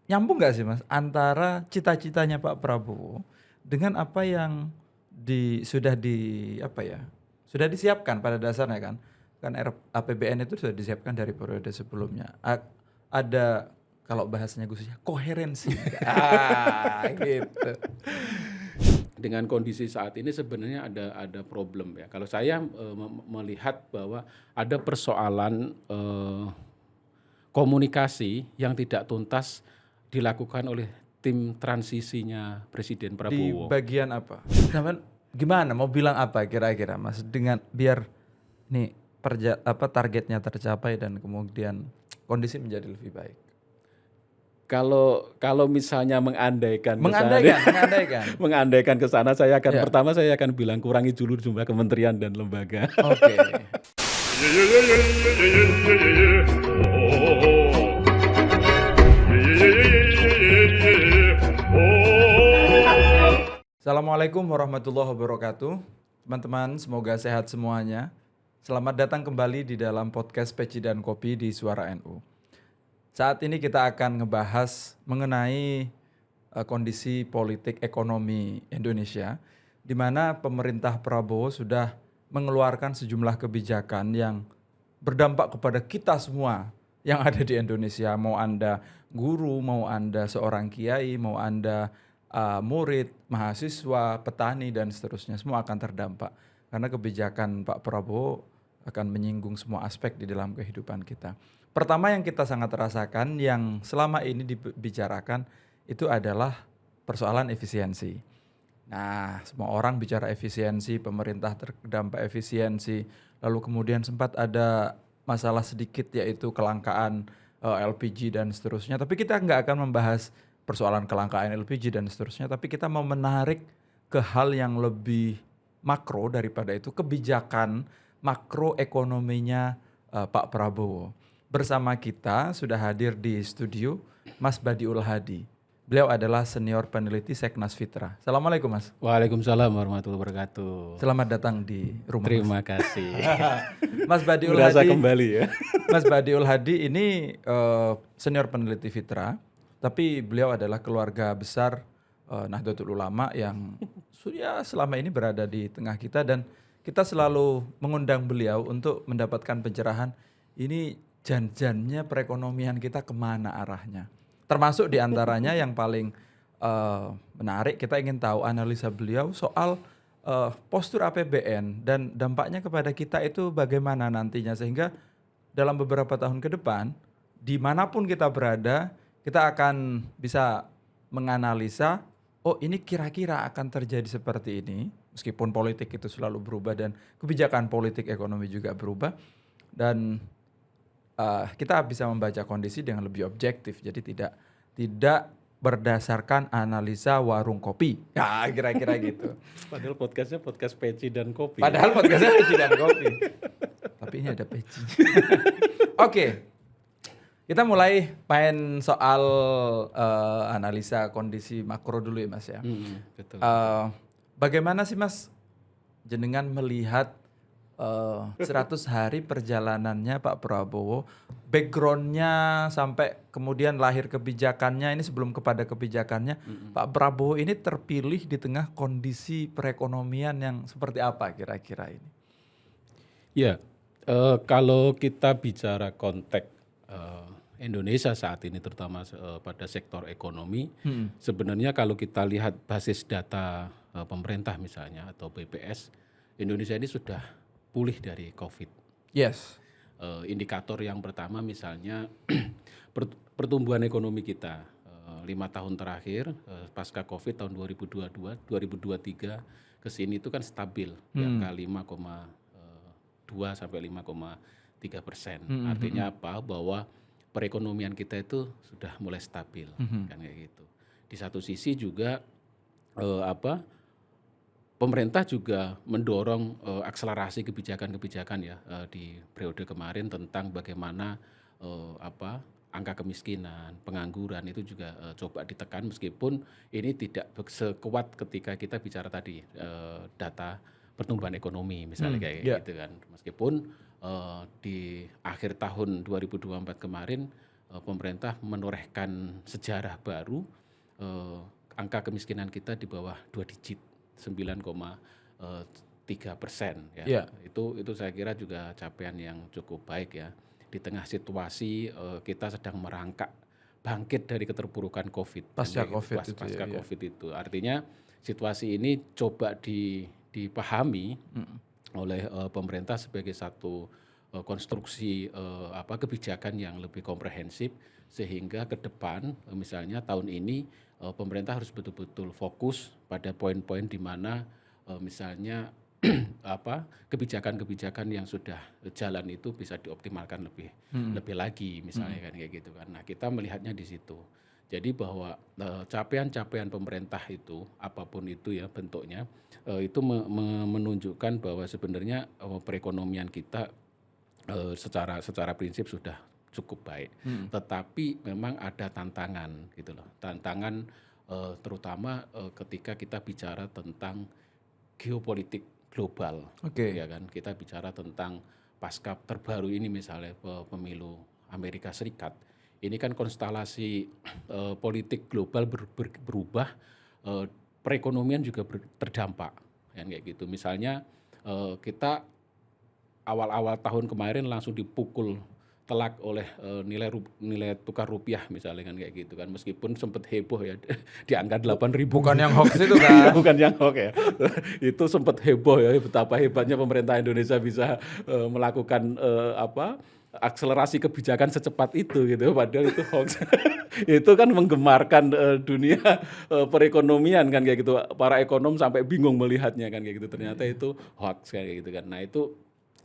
nyambung nggak sih Mas antara cita-citanya Pak Prabowo dengan apa yang sudah di apa ya sudah disiapkan pada dasarnya kan APBN itu sudah disiapkan dari periode sebelumnya. Ada kalau bahasanya Gusnya koherensi. Gitu. Dengan kondisi saat ini sebenarnya ada problem ya. Kalau saya melihat bahwa ada persoalan komunikasi yang tidak tuntas dilakukan oleh tim transisinya Presiden Di Prabowo. bagian apa? Gimana? Mau bilang apa kira-kira Mas dengan biar nih targetnya tercapai dan kemudian kondisi menjadi lebih baik. Kalau misalnya mengandaikan Mengandaikan. ke sana, Ya. pertama saya akan bilang kurangi dulu jumlah kementerian dan lembaga. Oke. Assalamualaikum warahmatullahi wabarakatuh. Teman-teman, semoga sehat semuanya. Selamat datang kembali di dalam podcast Peci dan Kopi di Suara NU. Saat ini kita akan ngebahas mengenai kondisi politik ekonomi Indonesia, di mana pemerintah Prabowo sudah mengeluarkan sejumlah kebijakan yang berdampak kepada kita semua yang ada di Indonesia. Mau Anda guru, mau Anda seorang kiai, mau Anda murid, mahasiswa, petani, dan seterusnya. Semua akan terdampak. Karena kebijakan Pak Prabowo akan menyinggung semua aspek di dalam kehidupan kita. Pertama yang kita sangat rasakan, yang selama ini dibicarakan, itu adalah persoalan efisiensi. Nah, semua orang bicara efisiensi, pemerintah terdampak efisiensi, lalu kemudian sempat ada masalah sedikit yaitu kelangkaan LPG dan seterusnya. Tapi kita nggak akan membahas persoalan kelangkaan LPG dan seterusnya, tapi kita mau menarik ke hal yang lebih makro daripada itu, kebijakan makroekonominya Pak Prabowo. Bersama kita sudah hadir di studio Mas Badiul Hadi. Beliau adalah senior peneliti Seknas Fitra. Assalamualaikum Mas. Waalaikumsalam warahmatullahi wabarakatuh. Selamat datang di rumah Terima kasih. Mas Badiul Berasa Hadi. kembali ya. Mas Badiul Hadi ini senior peneliti Fitra, tapi beliau adalah keluarga besar Nahdlatul Ulama yang sudah selama ini berada di tengah kita, dan kita selalu mengundang beliau untuk mendapatkan pencerahan ini janjannya perekonomian kita kemana arahnya. Termasuk diantaranya yang paling menarik, kita ingin tahu analisa beliau soal postur APBN dan dampaknya kepada kita itu bagaimana nantinya, sehingga dalam beberapa tahun ke depan, dimanapun kita berada, kita akan bisa menganalisa, oh ini kira-kira akan terjadi seperti ini, meskipun politik itu selalu berubah dan kebijakan politik ekonomi juga berubah, dan kita bisa membaca kondisi dengan lebih objektif, jadi tidak berdasarkan analisa warung kopi, ya kira-kira gitu. Padahal podcastnya podcast peci dan kopi. Padahal podcastnya peci dan kopi, tapi ini ada peci. Oke, kita mulai main soal analisa kondisi makro dulu ya Mas ya. Betul. Bagaimana sih Mas jenengan melihat 100 hari perjalanannya Pak Prabowo, backgroundnya sampai kemudian lahir kebijakannya, ini sebelum kepada kebijakannya, Pak Prabowo ini terpilih di tengah kondisi perekonomian yang seperti apa kira-kira ini? Ya, kalau kita bicara konteks Indonesia saat ini, terutama pada sektor ekonomi, sebenarnya kalau kita lihat basis data pemerintah misalnya atau BPS, Indonesia ini sudah pulih dari COVID. Yes. Indikator yang pertama misalnya pertumbuhan ekonomi kita 5 tahun terakhir pasca COVID tahun 2022, 2023 ke sini itu kan stabil di angka 5,2 sampai 5,3%. Artinya apa? Bahwa perekonomian kita itu sudah mulai stabil, kan kayak gitu. Di satu sisi juga pemerintah juga mendorong akselerasi kebijakan-kebijakan ya di periode kemarin tentang bagaimana angka kemiskinan, pengangguran itu juga coba ditekan, meskipun ini tidak sekuat ketika kita bicara tadi data pertumbuhan ekonomi misalnya kayak gitu kan. Meskipun di akhir tahun 2024 kemarin pemerintah menorehkan sejarah baru, angka kemiskinan kita di bawah 2 digit, 9,3% ya. Iya. Itu saya kira juga capaian yang cukup baik ya. Di tengah situasi kita sedang merangkak bangkit dari keterpurukan COVID. Pasca COVID itu Pasca ya. COVID itu. Artinya situasi ini coba dipahami oleh pemerintah sebagai satu konstruksi kebijakan yang lebih komprehensif, sehingga ke depan misalnya tahun ini pemerintah harus betul-betul fokus pada poin-poin di mana misalnya kebijakan-kebijakan yang sudah jalan itu bisa dioptimalkan lebih lagi misalnya kan kayak gitu kan. Nah, kita melihatnya di situ. Jadi bahwa capaian-capaian pemerintah itu apapun itu ya bentuknya itu menunjukkan bahwa sebenarnya perekonomian kita secara prinsip sudah cukup baik. Tetapi memang ada tantangan gitu loh. Tantangan terutama ketika kita bicara tentang geopolitik global. Oke. Ya kan, kita bicara tentang pasca terbaru ini misalnya pemilu Amerika Serikat. Ini kan konstelasi politik global berubah, perekonomian juga terdampak kan kayak gitu. Misalnya kita awal-awal tahun kemarin langsung dipukul telak oleh nilai tukar rupiah misalnya kan kayak gitu kan, meskipun sempat heboh ya di angka 8.000. Bukan yang hoax itu kan. Bukan yang hoax ya. Itu sempat heboh ya, betapa hebatnya pemerintah Indonesia bisa melakukan akselerasi kebijakan secepat itu gitu, padahal itu hoax. Itu kan menggemarkan dunia perekonomian kan kayak gitu. Para ekonom sampai bingung melihatnya kan kayak gitu. Ternyata itu hoax kayak gitu kan. Nah, itu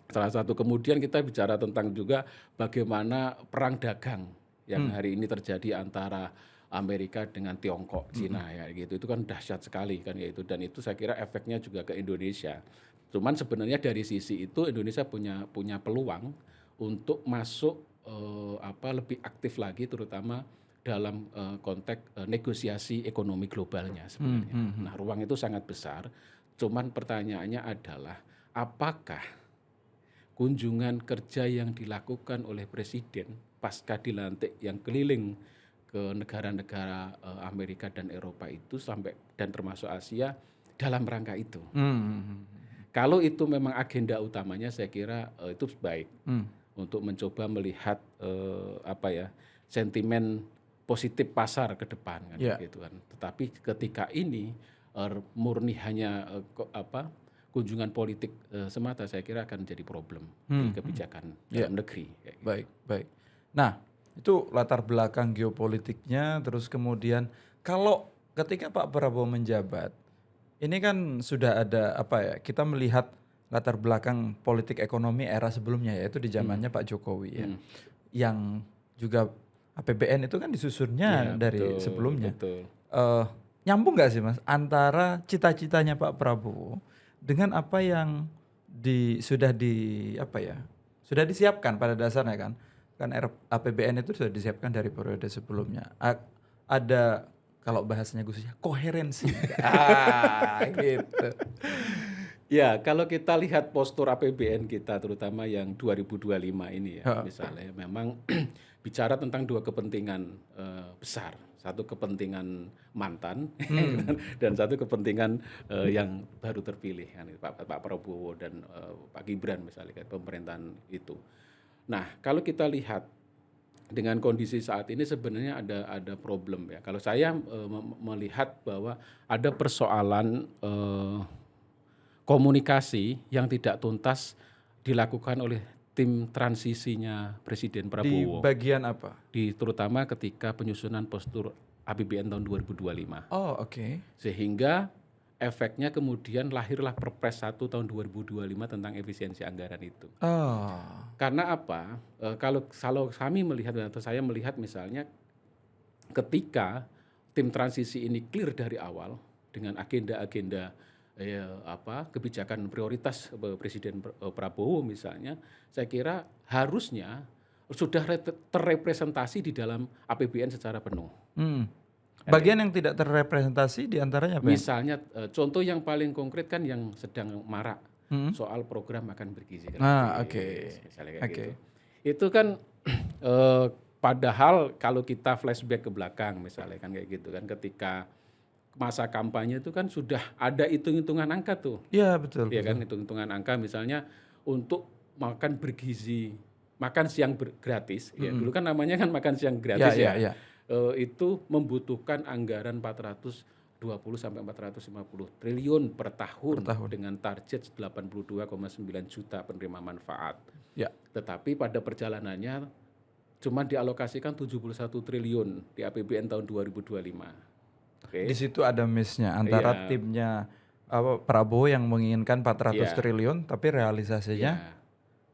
salah satu. Kemudian kita bicara tentang juga bagaimana perang dagang yang hari ini terjadi antara Amerika dengan Tiongkok, Cina ya gitu. Itu kan dahsyat sekali kan ya itu, dan itu saya kira efeknya juga ke Indonesia. Cuman sebenarnya dari sisi itu Indonesia punya peluang untuk masuk lebih aktif lagi, terutama dalam konteks negosiasi ekonomi globalnya sebenarnya. Nah, ruang itu sangat besar. Cuman pertanyaannya adalah apakah kunjungan kerja yang dilakukan oleh Presiden pasca dilantik yang keliling ke negara-negara Amerika dan Eropa itu sampai dan termasuk Asia dalam rangka itu. Kalau itu memang agenda utamanya, saya kira itu baik untuk mencoba melihat sentimen positif pasar ke depan kan gitu kan. Tetapi ketika ini murni hanya kunjungan politik semata, saya kira akan jadi problem di kebijakan dalam negeri. Kayak gitu. Baik. Nah, itu latar belakang geopolitiknya. Terus kemudian kalau ketika Pak Prabowo menjabat, ini kan sudah ada kita melihat latar belakang politik ekonomi era sebelumnya, yaitu di zamannya Pak Jokowi ya, yang juga APBN itu kan disusunnya dari sebelumnya. Betul. Nyambung nggak sih Mas antara cita-citanya Pak Prabowo dengan apa yang sudah disiapkan pada dasarnya kan APBN itu sudah disiapkan dari periode sebelumnya. Ada kalau bahasanya Gusnya koherensi. Gitu. Ya, kalau kita lihat postur APBN kita terutama yang 2025 ini ya, misalnya memang bicara tentang dua kepentingan besar. Satu kepentingan mantan dan satu kepentingan yang baru terpilih kan, Pak Prabowo dan Pak Gibran misalnya kan, pemerintahan itu. Nah, kalau kita lihat dengan kondisi saat ini sebenarnya ada problem ya. Kalau saya melihat bahwa ada persoalan komunikasi yang tidak tuntas dilakukan oleh tim transisinya Presiden Prabowo. Di bagian apa? Terutama ketika penyusunan postur APBN tahun 2025. Oh, oke. Sehingga efeknya kemudian lahirlah Perpres 1 tahun 2025 tentang efisiensi anggaran itu. Oh. Karena apa? Kalau kami melihat atau saya melihat misalnya ketika tim transisi ini clear dari awal dengan agenda-agenda kebijakan prioritas Presiden Prabowo misalnya, saya kira harusnya sudah terrepresentasi di dalam APBN secara penuh. Bagian yang tidak terrepresentasi diantaranya apa? Misalnya contoh yang paling konkret kan yang sedang marak soal program makan bergizi gratis. Oke. Misalnya kayak gitu. Itu kan padahal kalau kita flashback ke belakang misalnya kan kayak gitu kan, ketika masa kampanye itu kan sudah ada hitung-hitungan angka tuh. Iya, betul, Ya kan, betul. hitung-hitungan angka misalnya untuk makan bergizi, makan siang gratis, ya dulu kan namanya kan makan siang Ya, gratis ya, ya, ya. itu membutuhkan anggaran 420 sampai 450 triliun per tahun, dengan target 82,9 juta penerima manfaat. Ya. Tetapi pada perjalanannya cuma dialokasikan 71 triliun di APBN tahun 2025. Oke. Di situ ada miss-nya antara Iya. timnya Prabowo yang menginginkan 400 Iya. triliun, tapi realisasinya Ya,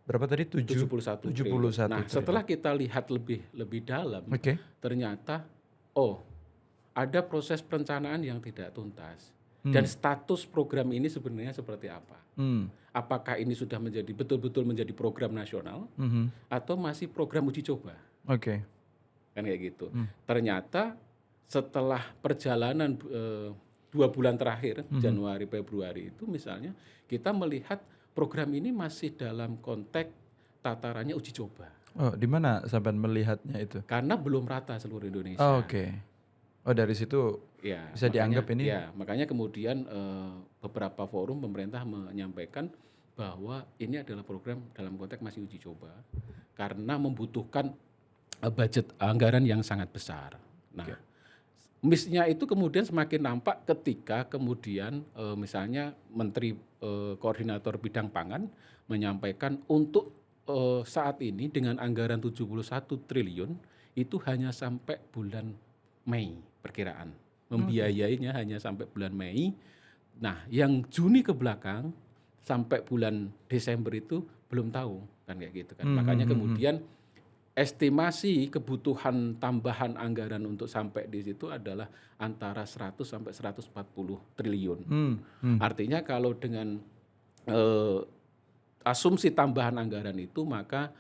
berapa tadi? 71 triliun. 71 Nah, triliun. setelah kita lihat lebih dalam, Oke. ternyata ada proses perencanaan yang tidak tuntas. Dan status program ini sebenarnya seperti apa? Apakah ini sudah betul-betul menjadi program nasional atau masih program uji coba? Oke. Kan kayak gitu. Ternyata setelah perjalanan 2 bulan terakhir, Januari Februari itu misalnya, kita melihat program ini masih dalam konteks tatarannya uji coba. Oh, di mana sampai melihatnya itu? Karena belum rata seluruh Indonesia. Oh, oke. Oh, dari situ Ya, bisa dianggap ini. Ya, makanya kemudian beberapa forum pemerintah menyampaikan bahwa ini adalah program dalam konteks masih uji coba karena membutuhkan budget anggaran yang sangat besar. Nah, miss-nya itu kemudian semakin nampak ketika kemudian misalnya Menteri Koordinator Bidang Pangan menyampaikan untuk saat ini dengan anggaran 71 triliun itu hanya sampai bulan Mei perkiraan. Membiayainya hanya sampai bulan Mei. Nah, yang Juni ke belakang sampai bulan Desember itu belum tahu kan kayak gitu kan. Makanya kemudian estimasi kebutuhan tambahan anggaran untuk sampai di situ adalah antara 100 sampai 140 triliun. Artinya kalau dengan asumsi tambahan anggaran itu, maka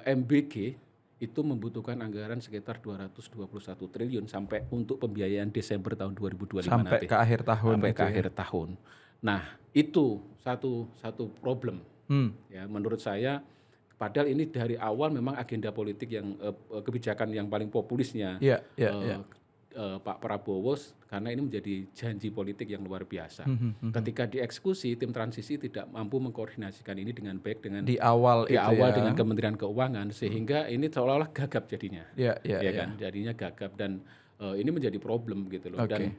MBG itu membutuhkan anggaran sekitar 221 triliun sampai untuk pembiayaan Desember tahun 2025 sampai nanti. ke akhir tahun. Sampai itu ke ya. akhir tahun. Nah, itu satu problem. Ya, menurut saya, padahal ini dari awal memang agenda politik yang kebijakan yang paling populisnya Iya, Pak Prabowo, karena ini menjadi janji politik yang luar biasa. Ketika dieksekusi, tim transisi tidak mampu mengkoordinasikan ini dengan baik dengan di awal dengan Kementerian Keuangan, sehingga ini seolah-olah gagap jadinya. Iya. Kan? Jadinya gagap dan ini menjadi problem gitu loh. Oke.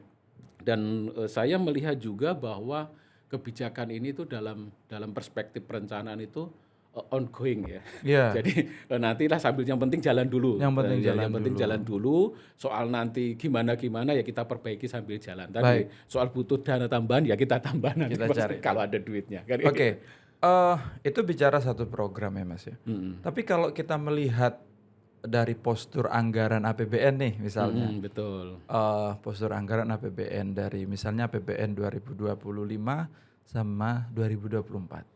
Dan saya melihat juga bahwa kebijakan ini tuh dalam perspektif perencanaan itu ongoing ya. Iya. Jadi nantilah sambil yang penting jalan dulu. Yang penting jalan dulu. Soal nanti gimana ya kita perbaiki sambil jalan. Tadi soal butuh dana tambahan ya kita tambah nanti Kita cari kalau ada duitnya. Kan Oke. Itu bicara satu program ya Mas ya. Tapi kalau kita melihat dari postur anggaran APBN nih misalnya. Betul. Postur anggaran APBN dari misalnya APBN 2025 sama 2024.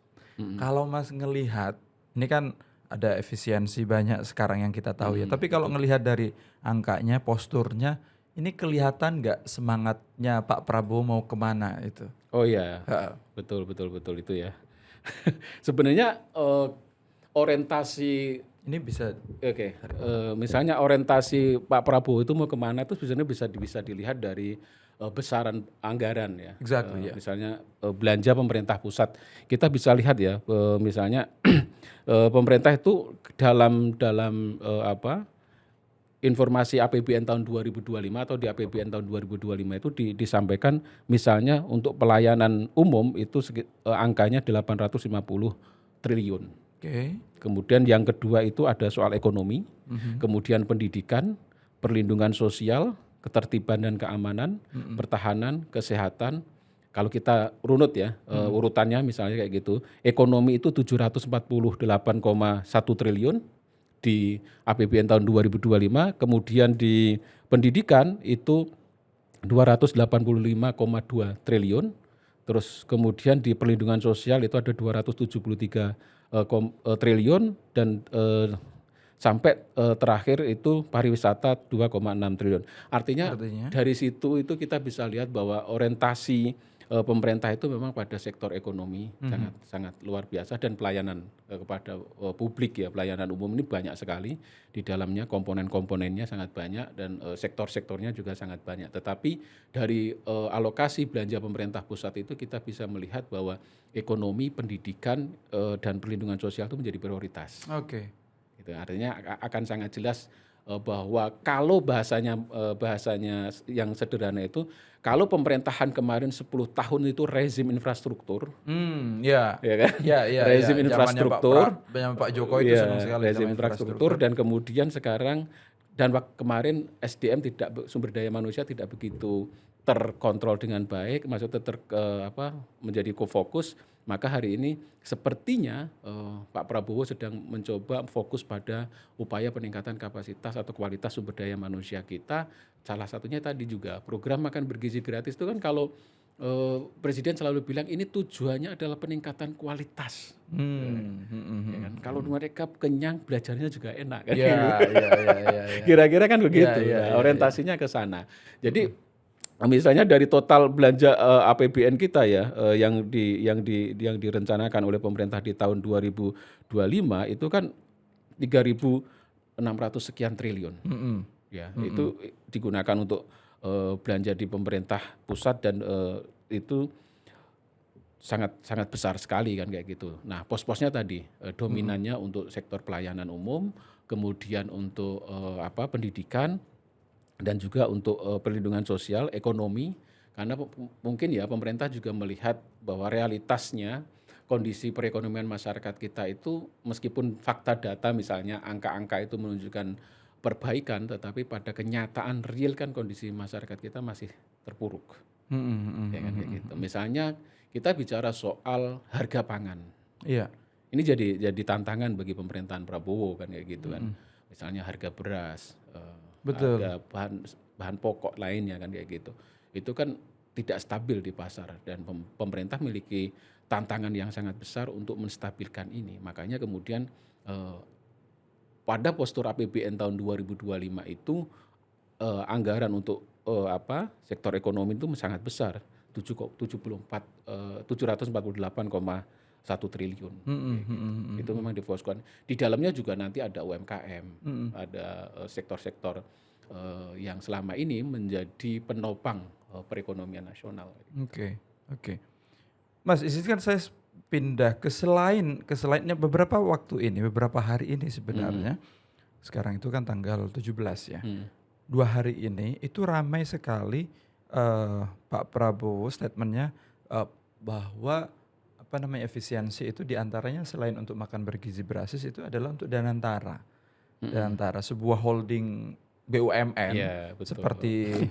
Kalau Mas ngelihat, ini kan ada efisiensi banyak sekarang yang kita tahu ya. Tapi kalau ngelihat dari angkanya, posturnya, ini kelihatan nggak semangatnya Pak Prabowo mau kemana itu? Oh iya, betul itu ya. Sebenarnya orientasi ini bisa. misalnya orientasi Pak Prabowo itu mau kemana itu sebenarnya bisa dilihat dari besaran anggaran ya. Exactly, Misalnya belanja pemerintah pusat, kita bisa lihat ya, misalnya pemerintah itu dalam informasi APBN tahun 2025 atau di APBN tahun 2025 itu disampaikan misalnya untuk pelayanan umum itu angkanya 850 triliun. Kemudian yang kedua itu ada soal ekonomi, kemudian pendidikan, perlindungan sosial, ketertiban dan keamanan, pertahanan, kesehatan. Kalau kita runut ya urutannya misalnya kayak gitu, ekonomi itu 748,1 triliun di APBN tahun 2025, kemudian di pendidikan itu 285,2 triliun, terus kemudian di perlindungan sosial itu ada 273 triliun dan sampai terakhir itu pariwisata 2,6 triliun. Artinya dari situ itu kita bisa lihat bahwa orientasi pemerintah itu memang pada sektor ekonomi sangat sangat luar biasa dan pelayanan kepada publik ya, pelayanan umum ini banyak sekali di dalamnya, komponen-komponennya sangat banyak dan sektor-sektornya juga sangat banyak. Tetapi dari alokasi belanja pemerintah pusat itu kita bisa melihat bahwa ekonomi, pendidikan dan perlindungan sosial itu menjadi prioritas. Oke. Gitu. Artinya akan sangat jelas bahwa kalau bahasanya yang sederhana itu, kalau pemerintahan kemarin 10 tahun itu rezim infrastruktur, Ya. ya kan? Ya, ya, ya. Rezim Zamannya infrastruktur, Zaman Pak Jokowi itu senang ya sekali rezim sama infrastruktur infrastruktur. dan kemudian sekarang dan kemarin SDM sumber daya manusia tidak begitu terkontrol dengan baik, maksudnya menjadi fokus. Maka hari ini sepertinya Pak Prabowo sedang mencoba fokus pada upaya peningkatan kapasitas atau kualitas sumber daya manusia kita. Salah satunya tadi juga program makan bergizi gratis itu kan kalau Presiden selalu bilang ini tujuannya adalah peningkatan kualitas. Ya kan? Kalau mereka kenyang belajarnya juga enak kan. Ya, ya, ya, ya, ya. Kira-kira kan begitu. Ya, ya, orientasinya ke sana. Jadi misalnya dari total belanja APBN kita ya yang direncanakan oleh pemerintah di tahun 2025 itu kan 3.600 sekian triliun. Ya, itu digunakan untuk belanja di pemerintah pusat dan itu sangat sangat besar sekali kan kayak gitu. Nah, pos-posnya tadi dominannya untuk sektor pelayanan umum, kemudian untuk pendidikan dan juga untuk perlindungan sosial, ekonomi, karena mungkin ya pemerintah juga melihat bahwa realitasnya kondisi perekonomian masyarakat kita itu meskipun fakta data misalnya angka-angka itu menunjukkan perbaikan, tetapi pada kenyataan real kan kondisi masyarakat kita masih terpuruk. Ya kan kayak gitu. Misalnya kita bicara soal harga pangan. Iya. Ini jadi tantangan bagi pemerintahan Prabowo kan kayak gitu kan. Misalnya harga beras, Betul. harga bahan pokok lainnya kan kayak gitu. Itu kan tidak stabil di pasar dan pemerintah memiliki tantangan yang sangat besar untuk menstabilkan ini. Makanya kemudian pada postur APBN tahun 2025 itu anggaran untuk sektor ekonomi itu sangat besar, 748,1 triliun. Itu memang difokuskan. Di dalamnya juga nanti ada UMKM, ada sektor-sektor yang selama ini menjadi penopang perekonomian nasional. Oke. Mas, izinkan saya pindah ke selainnya beberapa hari ini sebenarnya. Sekarang itu kan tanggal 17 ya. 2 hari ini itu ramai sekali Pak Prabowo statementnya bahwa efisiensi itu diantaranya selain untuk makan bergizi berbasis itu adalah untuk Danantara. Danantara sebuah holding BUMN seperti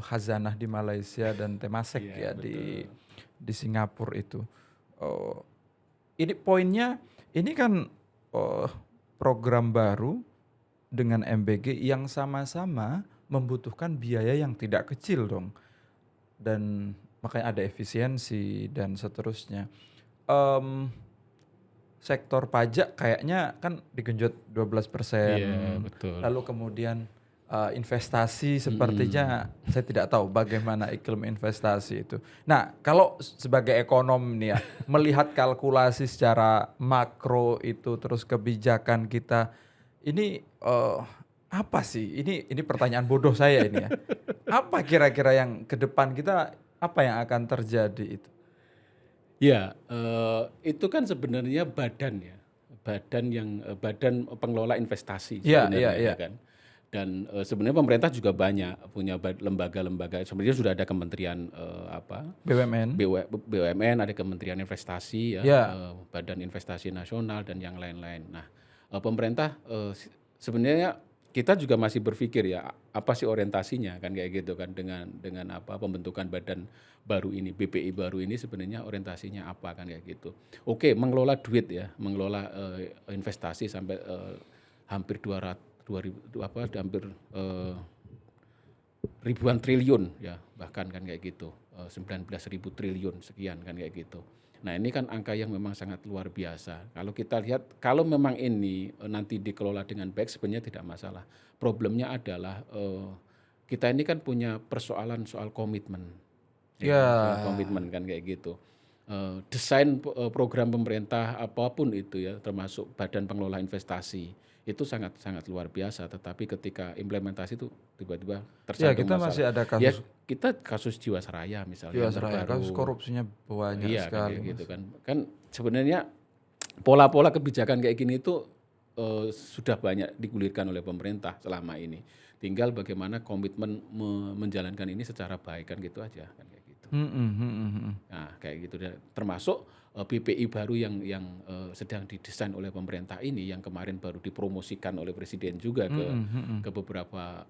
Khazanah di Malaysia dan Temasek di Singapura itu. Ini poinnya, ini kan program baru dengan MBG yang sama-sama membutuhkan biaya yang tidak kecil dong. Dan makanya ada efisiensi dan seterusnya. Sektor pajak kayaknya kan digenjot 12%. Iya, betul. Lalu kemudian investasi sepertinya saya tidak tahu bagaimana iklim investasi itu. Nah, kalau sebagai ekonom nih ya, melihat kalkulasi secara makro itu terus kebijakan kita ini apa sih? Ini pertanyaan bodoh saya ini ya. Apa kira-kira yang ke depan kita apa yang akan terjadi itu? Ya, itu kan sebenarnya badan pengelola investasi sebenarnya ya kan. Dan sebenarnya pemerintah juga banyak punya lembaga-lembaga. Sebenarnya sudah ada kementerian BUMN, ada kementerian investasi Badan Investasi Nasional dan yang lain-lain. Nah, pemerintah sebenarnya kita juga masih berpikir ya apa sih orientasinya kan kayak gitu kan dengan pembentukan badan baru ini, BPI baru ini sebenarnya orientasinya apa kan kayak gitu. Oke, mengelola duit ya, mengelola investasi sampai hampir hampir ribuan triliun ya bahkan kan kayak gitu, 19.000 triliun sekian kan kayak gitu. Nah, ini kan angka yang memang sangat luar biasa. Kalau kita lihat, kalau memang ini nanti dikelola dengan baik sebenarnya tidak masalah. Problemnya adalah kita ini kan punya persoalan soal komitmen, Ya. soal komitmen kan kayak gitu. Desain program pemerintah apapun itu ya, termasuk Badan Pengelola Investasi itu sangat sangat luar biasa. Tetapi ketika implementasi itu tiba-tiba Ya, tersandung kita masih masalah. ada Ya kasus kita kasus Jiwasraya misalnya yang Jiwasraya, kasus terbaru. korupsinya banyak Iya kan sekali, kayak gitu Mas. kan. Kan sebenarnya pola-pola kebijakan kayak gini itu sudah banyak digulirkan oleh pemerintah selama ini. Tinggal bagaimana komitmen menjalankan ini secara baik kan gitu aja kan kayak gitu. Nah kayak gitu termasuk BPI baru yang sedang didesain oleh pemerintah ini yang kemarin baru dipromosikan oleh presiden juga ke beberapa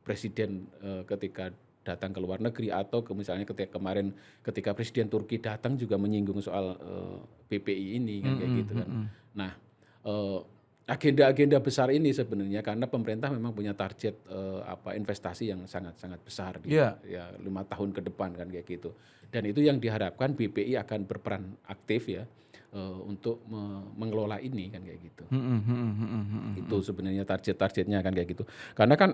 presiden ketika datang ke luar negeri atau misalnya kemarin ketika presiden Turki datang juga menyinggung soal BPI ini kan kayak gitu kan. Nah agenda-agenda besar ini sebenarnya karena pemerintah memang punya target investasi yang sangat-sangat besar di Iya. ya 5 tahun ke depan kan kayak gitu. Dan itu yang diharapkan BPI akan berperan aktif ya untuk mengelola ini kan kayak gitu. Itu sebenarnya target-targetnya kan kayak gitu. Karena kan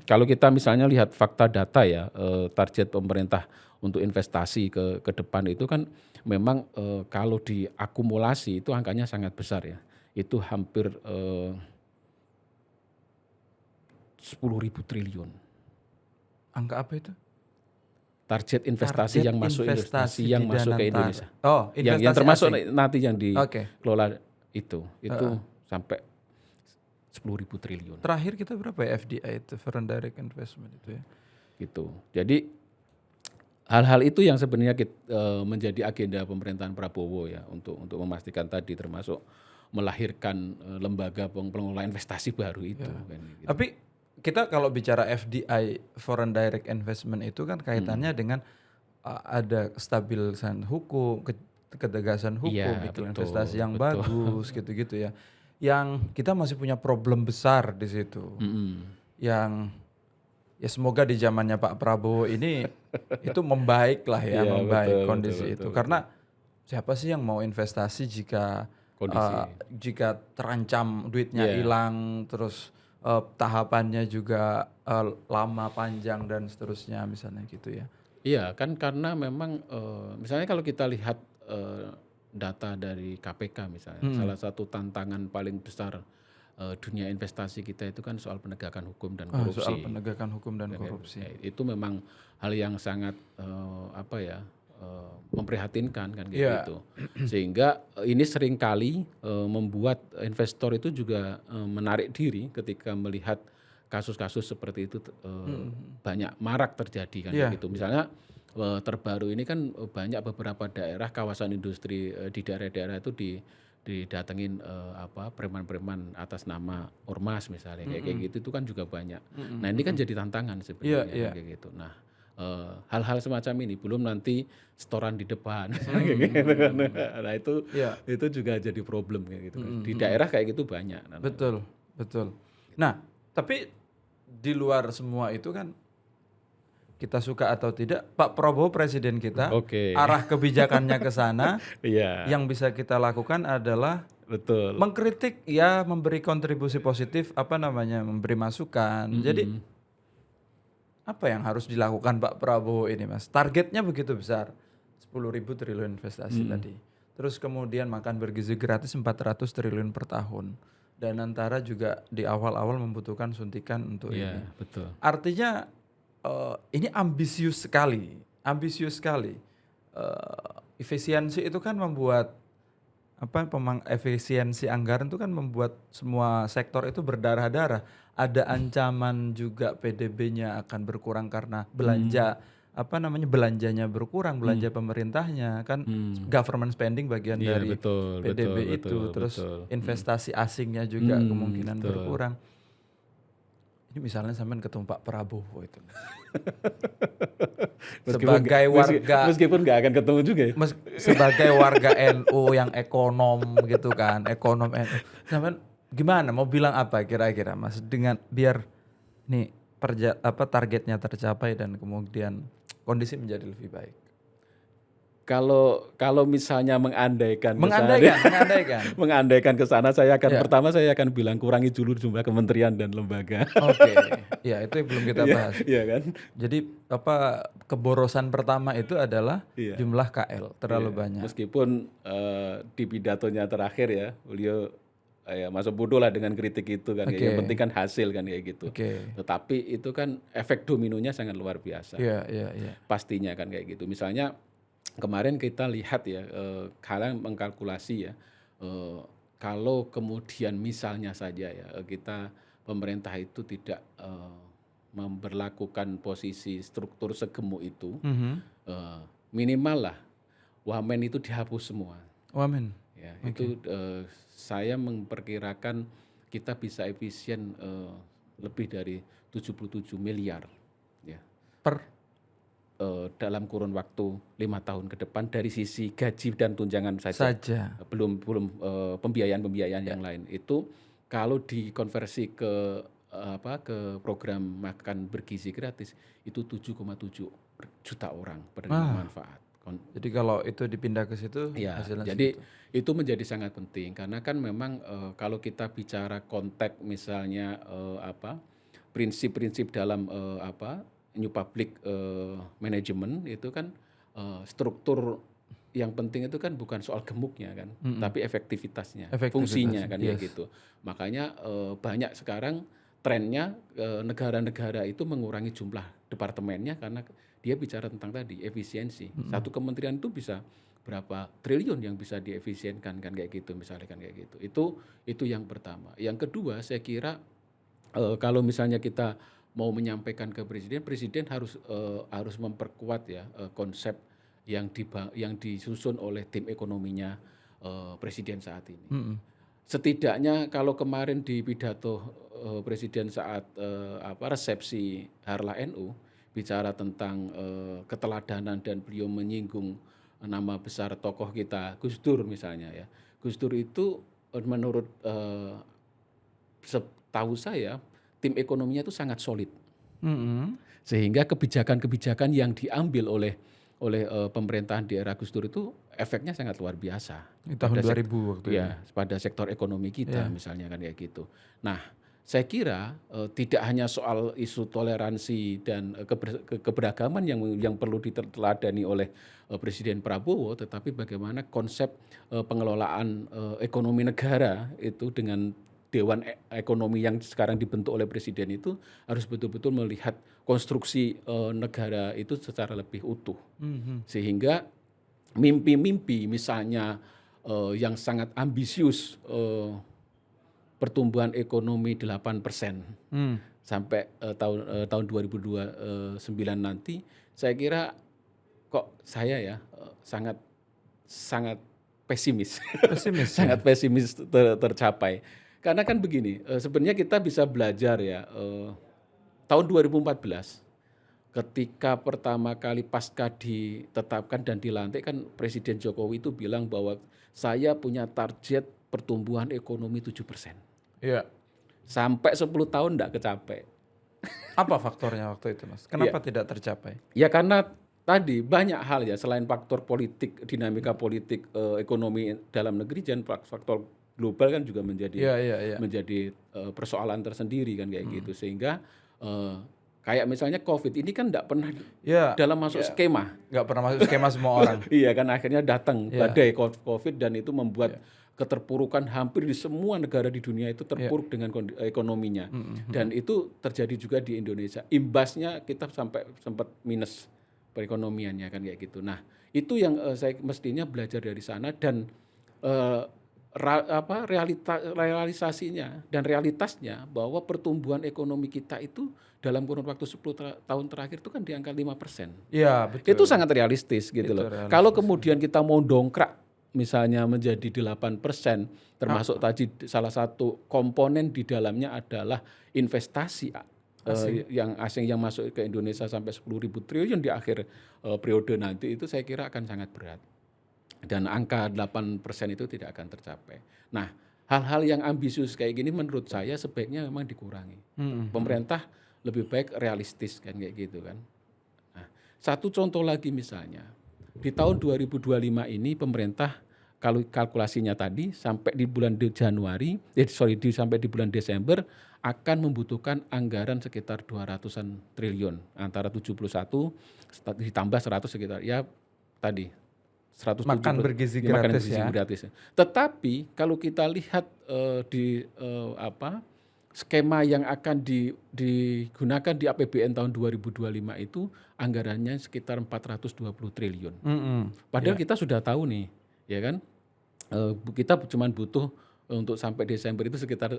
kalau kita misalnya lihat fakta data ya target pemerintah untuk investasi ke depan itu kan memang kalau diakumulasi itu angkanya sangat besar ya. Itu hampir 10.000 triliun. Angka apa itu? Target investasi Target yang masuk investasi yang di masuk ke Danantara. Indonesia. Oh, Yang investasi termasuk asing. nanti yang Oke. dikelola itu sampai 10.000 triliun. Terakhir kita berapa ya FDI itu, Foreign Direct Investment itu ya? Gitu. Jadi hal-hal itu yang sebenarnya menjadi agenda pemerintahan Prabowo ya untuk memastikan tadi termasuk melahirkan lembaga pengelola investasi baru itu. Kan, gitu. Tapi kita kalau bicara FDI, Foreign Direct Investment itu kan kaitannya dengan ada kestabilan hukum, ketegasan hukum, Iya, iklim betul, investasi yang betul. bagus gitu-gitu ya. Yang kita masih punya problem besar di situ. Yang ya semoga di zamannya Pak Prabowo ini itu membaik lah ya, Iya, membaik betul, kondisi betul, itu. betul, Karena siapa sih yang mau investasi jika Kondisi. jika terancam duitnya Iya. hilang, terus tahapannya juga lama, panjang dan seterusnya misalnya gitu ya. Iya, kan karena memang misalnya kalau kita lihat data dari KPK misalnya, salah satu tantangan paling besar dunia investasi kita itu kan soal penegakan hukum dan korupsi. Soal penegakan hukum dan korupsi. Itu memang hal yang sangat memprihatinkan kan kayak gitu. Sehingga ini seringkali membuat investor itu juga menarik diri ketika melihat kasus-kasus seperti itu banyak marak terjadi kan kayak gitu. Misalnya terbaru ini kan banyak beberapa daerah kawasan industri di daerah-daerah itu didatengin preman-preman atas nama ormas misalnya kayak gitu itu kan juga banyak. Nah ini kan jadi tantangan sebenarnya kayak gitu. Nah hal-hal semacam ini belum nanti setoran di depan nah itu juga jadi problem kayak gitu. Di daerah kayak gitu banyak. Betul. Nah tapi di luar semua itu kan kita suka atau tidak, Pak Prabowo presiden kita, arah kebijakannya ke sana, yang bisa kita lakukan adalah mengkritik ya, memberi kontribusi positif, memberi masukan. Jadi apa yang harus dilakukan Pak Prabowo ini, Mas? Targetnya begitu besar, 10.000 triliun investasi tadi. Terus kemudian makan bergizi gratis 400 triliun per tahun. Dan antara juga di awal-awal membutuhkan suntikan untuk ini. Betul. Artinya ini ambisius sekali. Efisiensi itu kan membuat efisiensi anggaran itu kan membuat semua sektor itu berdarah-darah. Ada ancaman juga PDB-nya akan berkurang karena belanjanya berkurang, belanja pemerintahnya kan government spending bagian dari PDB itu. Terus investasi asingnya juga kemungkinan berkurang. Ini misalnya sampean ketemu Pak Prabowo itu. Sebagai warga, meskipun nggak akan ketemu juga ya. Sebagai warga NU yang ekonom gitu kan, ekonom NU. Sampean gimana mau bilang apa kira-kira Mas dengan biar nih targetnya tercapai dan kemudian kondisi menjadi lebih baik? Kalau misalnya mengandaikan Mengandaikan. ke sana, Ya. pertama saya akan bilang kurangi dulu jumlah kementerian dan lembaga. Oke. Ya, itu yang belum kita bahas. Iya kan? Jadi keborosan pertama itu adalah Iya. jumlah KL terlalu Iya. banyak. Meskipun di pidatonya terakhir ya, beliau ya masa bodoh lah dengan kritik itu kan. Oke. Yang penting kan hasil kan kayak gitu. Oke. Tetapi itu kan efek dominonya sangat luar biasa. Iya. Pastinya kan kayak gitu. Misalnya kemarin kita lihat ya, kalian mengkalkulasi ya, kalau kemudian misalnya saja ya pemerintah itu tidak memberlakukan posisi struktur segemuk itu, minimal lah wamen itu dihapus semua. Wamen. Ya, itu saya memperkirakan kita bisa efisien lebih dari 77 miliar ya. Dalam kurun waktu 5 tahun ke depan dari sisi gaji dan tunjangan saja. Belum pembiayaan yang lain. Itu kalau dikonversi ke program makan bergizi gratis itu 7,7 juta orang penerima manfaat. Jadi kalau itu dipindah ke situ ya, hasilnya jadi segitu. itu menjadi sangat penting karena kan memang kalau kita bicara konteks misalnya prinsip-prinsip dalam New Public Management itu kan struktur yang penting itu kan bukan soal gemuknya kan, tapi efektivitasnya, fungsinya kan kayak gitu. Makanya banyak sekarang trennya negara-negara itu mengurangi jumlah departemennya karena dia bicara tentang tadi efisiensi. Satu kementerian itu bisa berapa triliun yang bisa diefisienkan kan kayak gitu misalnya kan kayak gitu. Itu yang pertama. Yang kedua saya kira kalau misalnya kita mau menyampaikan ke presiden harus memperkuat ya konsep yang disusun oleh tim ekonominya presiden saat ini. Setidaknya kalau kemarin di pidato presiden saat resepsi Harlah NU bicara tentang keteladanan dan beliau menyinggung nama besar tokoh kita Gus Dur misalnya ya. Gus Dur itu menurut setahu saya tim ekonominya itu sangat solid, sehingga kebijakan-kebijakan yang diambil oleh pemerintahan di era Gus Dur itu efeknya sangat luar biasa. Di tahun 2000 waktu itu. Ya, pada sektor ekonomi kita misalnya kan kayak gitu. Nah, saya kira tidak hanya soal isu toleransi dan keberagaman yang perlu diteladani oleh Presiden Prabowo, tetapi bagaimana konsep pengelolaan ekonomi negara itu dengan Dewan Ekonomi yang sekarang dibentuk oleh Presiden itu harus betul-betul melihat konstruksi negara itu secara lebih utuh. Sehingga mimpi-mimpi misalnya yang sangat ambisius pertumbuhan ekonomi 8% sampai tahun 2029 nanti, saya kira saya ya sangat pesimis. Sangat pesimis tercapai. Karena kan begini, sebenarnya kita bisa belajar ya, tahun 2014 ketika pertama kali pasca ditetapkan dan dilantik kan Presiden Jokowi itu bilang bahwa saya punya target pertumbuhan ekonomi 7%. Iya. Sampai 10 tahun enggak kecapai. Apa faktornya waktu itu, Mas? Kenapa tidak tercapai? Ya karena tadi banyak hal ya, selain faktor politik, dinamika politik, ekonomi dalam negeri dan faktor global kan juga menjadi persoalan tersendiri kan kayak gitu. Sehingga kayak misalnya COVID ini kan enggak pernah dalam masuk skema. Enggak pernah masuk skema semua orang. Iya kan akhirnya datang badai COVID dan itu membuat keterpurukan hampir di semua negara di dunia itu terpuruk dengan ekonominya. Dan itu terjadi juga di Indonesia. Imbasnya kita sampai sempat minus perekonomiannya kan kayak gitu. Nah, itu yang saya mestinya belajar dari sana dan realisasinya dan realitasnya bahwa pertumbuhan ekonomi kita itu dalam kurun waktu 10 tahun terakhir itu kan di angka 5%. Iya, betul. Itu sangat realistis gitu loh. Kalau kemudian kita mau dongkrak misalnya menjadi 8%, termasuk tadi salah satu komponen di dalamnya adalah investasi yang asing yang masuk ke Indonesia sampai 10.000 triliun di akhir periode nanti, itu saya kira akan sangat berat. Dan angka 8% itu tidak akan tercapai. Nah, hal-hal yang ambisius kayak gini menurut saya sebaiknya memang dikurangi. Pemerintah lebih baik realistis kan kayak gitu kan. Nah, satu contoh lagi misalnya, di tahun 2025 ini pemerintah kalau kalkulasinya tadi sampai di bulan sampai di bulan Desember akan membutuhkan anggaran sekitar 200-an triliun antara 71 ditambah 100 sekitar ya tadi Makan 170 bergizi ya, makanan gratis bergizi ya. gratis. Tetapi kalau kita lihat skema yang akan digunakan di APBN tahun 2025 itu anggarannya sekitar 420 triliun. Padahal Ya. kita sudah tahu nih, ya kan? Kita cuma butuh untuk sampai Desember itu sekitar